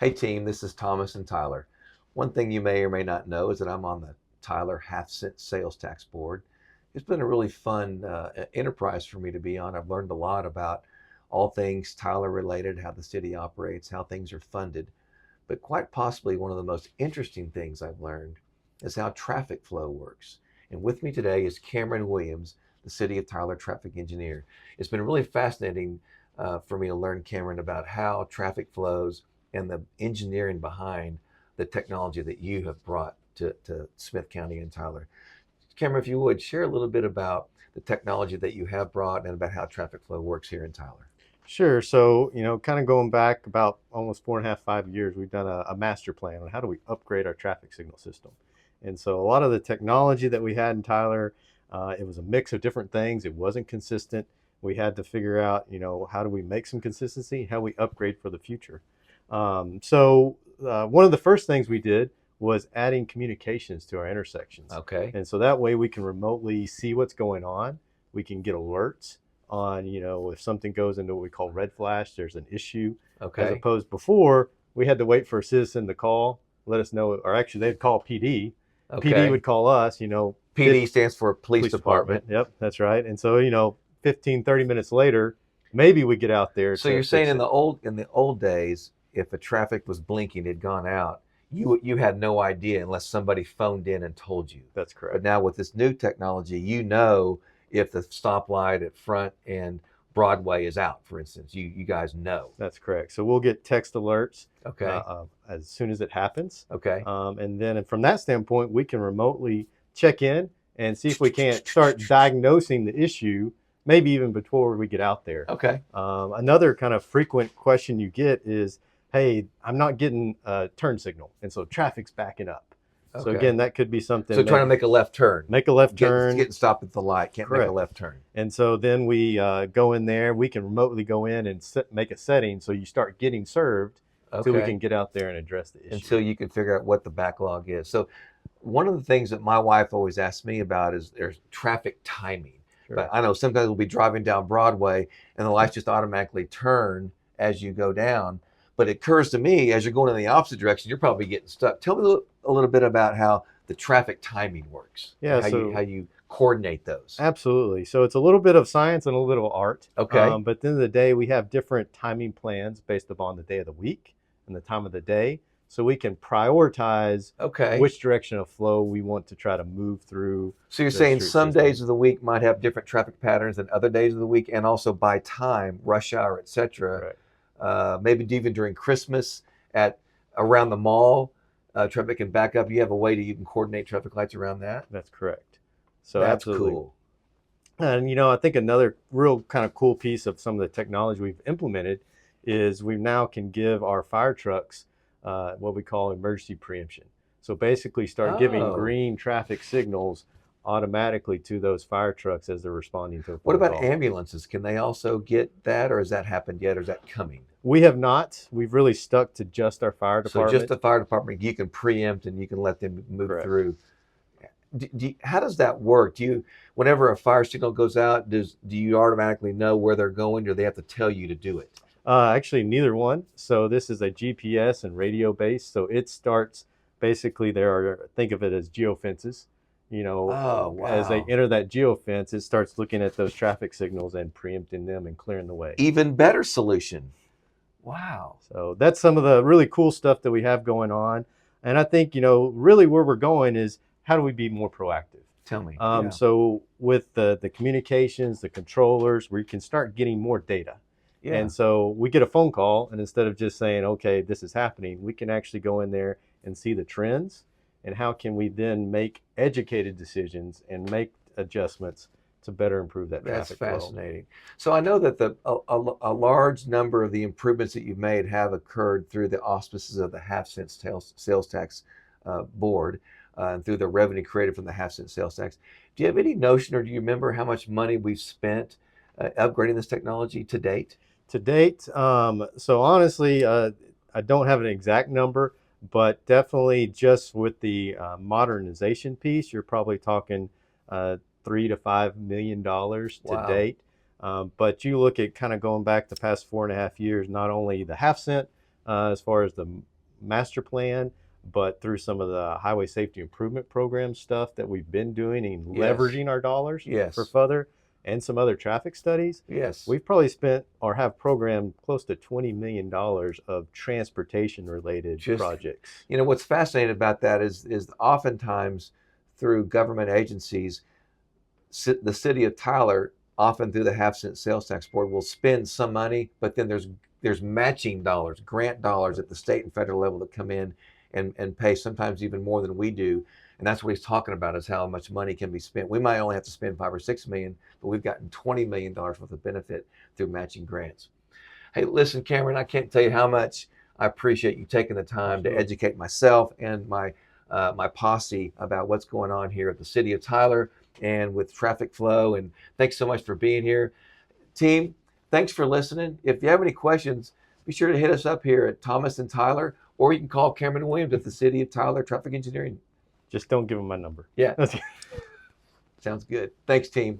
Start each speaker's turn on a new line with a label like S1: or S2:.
S1: Hey team, this is Thomas and Tyler. One thing you may or may not know is that I'm on the Tyler half-cent sales tax board. It's been a really fun enterprise for me to be on. I've learned a lot about all things Tyler related, how the city operates, how things are funded. But quite possibly one of the most interesting things I've learned is how traffic flow works. And with me today is Cameron Williams, the City of Tyler traffic engineer. It's been really fascinating for me to learn, Cameron, about how traffic flows and the engineering behind the technology that you have brought to Smith County and Tyler. Cameron, if you would, share a little bit about the technology that you have brought and about how traffic flow works here in Tyler.
S2: Sure. So, kind of going back about almost 4.5, 5 years, we've done a master plan on how do we upgrade our traffic signal system. And so a lot of the technology that we had in Tyler, it was a mix of different things. It wasn't consistent. We had to figure out, how do we make some consistency, how we upgrade for the future. One of the first things we did was adding communications to our intersections.
S1: Okay.
S2: And so that way we can remotely see what's going on. We can get alerts on, if something goes into what we call red flash, there's an issue.
S1: Okay.
S2: As opposed before, we had to wait for a citizen to call, let us know, or actually they'd call PD.
S1: Okay.
S2: PD would call us,
S1: PD stands for Police Department.
S2: Yep, that's right. And so, 15, 30 minutes later, maybe we get out there.
S1: So you're saying in the old days, if a traffic was blinking, it had gone out, you had no idea unless somebody phoned in and told you.
S2: That's correct.
S1: But now with this new technology, if the stoplight at Front and Broadway is out, for instance. You guys know.
S2: That's correct. So we'll get text alerts.
S1: Okay.
S2: As soon as it happens.
S1: Okay.
S2: And then from that standpoint, we can remotely check in and see if we can't start diagnosing the issue, maybe even before we get out there.
S1: Okay.
S2: Another kind of frequent question you get is, hey, I'm not getting a turn signal, and so traffic's backing up.
S1: Okay.
S2: So again, that could be something.
S1: So trying to make a left turn.
S2: Make a left turn.
S1: Getting stopped at the light. Can't
S2: Correct.
S1: make a left turn.
S2: And so then we go in there. We can remotely go in and make a setting so you start getting served until we can get out there and address the issue.
S1: Until you can figure out what the backlog is. So one of the things that my wife always asks me about is there's traffic timing.
S2: Sure.
S1: But I know sometimes we'll be driving down Broadway and the lights just automatically turn as you go down. But it occurs to me, as you're going in the opposite direction, you're probably getting stuck. Tell me a little bit about how the traffic timing works.
S2: Yeah,
S1: how you coordinate those.
S2: Absolutely. So it's a little bit of science and a little bit of art.
S1: Okay.
S2: But at the end of the day, we have different timing plans based upon the day of the week and the time of the day. So we can prioritize which direction of flow we want to try to move through.
S1: So you're saying some days of the week might have different traffic patterns than other days of the week, and also by time, rush hour, etc.
S2: Right.
S1: Maybe even during Christmas around the mall, traffic can back up. You have a way you can coordinate traffic lights around that?
S2: That's correct. So
S1: that's
S2: absolutely
S1: cool.
S2: And I think another real kind of cool piece of some of the technology we've implemented is we now can give our fire trucks what we call emergency preemption. So basically start giving green traffic signals automatically to those fire trucks as they're responding to a phone
S1: What about
S2: call.
S1: ambulances? Can they also get that, or has that happened yet, or is that coming?
S2: We have not. We've really stuck to just our fire department.
S1: So just the fire department, you can preempt and you can let them move
S2: Correct.
S1: through. How does that work? Whenever a fire signal goes out, do you automatically know where they're going, or do they have to tell you to do it?
S2: Actually, neither one. So this is a GPS and radio based. So it starts basically think of it as geofences.
S1: Wow.
S2: As they enter that geofence, it starts looking at those traffic signals and preempting them and clearing the way.
S1: Even better solution. Wow.
S2: So that's some of the really cool stuff that we have going on. And I think, really where we're going is how do we be more proactive?
S1: Tell me.
S2: So with the communications, the controllers, we can start getting more data.
S1: Yeah.
S2: And so we get a phone call, and instead of just saying, okay, this is happening, we can actually go in there and see the trends, and how can we then make educated decisions and make adjustments to better improve that traffic flow.
S1: That's fascinating. So I know that a large number of the improvements that you've made have occurred through the auspices of the half-cent sales tax board and through the revenue created from the half-cent sales tax. Do you have any notion, or do you remember how much money we've spent upgrading this technology to date?
S2: To date, so honestly, I don't have an exact number, but definitely just with the modernization piece, you're probably talking $3 to $5 million to date. But you look at kind of going back the past 4.5 years, not only the half cent, as far as the master plan, but through some of the highway safety improvement program stuff that we've been doing and
S1: Yes.
S2: leveraging our dollars
S1: Yes.
S2: for further, and some other traffic studies,
S1: Yes.
S2: we've probably spent or have programmed close to $20 million of transportation related projects.
S1: You know, what's fascinating about that is oftentimes through government agencies, the city of Tyler, often through the half-cent sales tax board, will spend some money, but then there's matching dollars, grant dollars at the state and federal level that come in and pay sometimes even more than we do. And that's what he's talking about, is how much money can be spent. We might only have to spend 5 or 6 million, but we've gotten $20 million worth of benefit through matching grants. Hey, listen, Cameron, I can't tell you how much I appreciate you taking the time to educate myself and my posse about what's going on here at the city of Tyler and with traffic flow. And thanks so much for being here. Team, thanks for listening. If you have any questions, be sure to hit us up here at Thomas and Tyler, or you can call Cameron Williams at the City of Tyler Traffic Engineering.
S2: Just don't give them my number.
S1: Yeah. Sounds good. Thanks, team.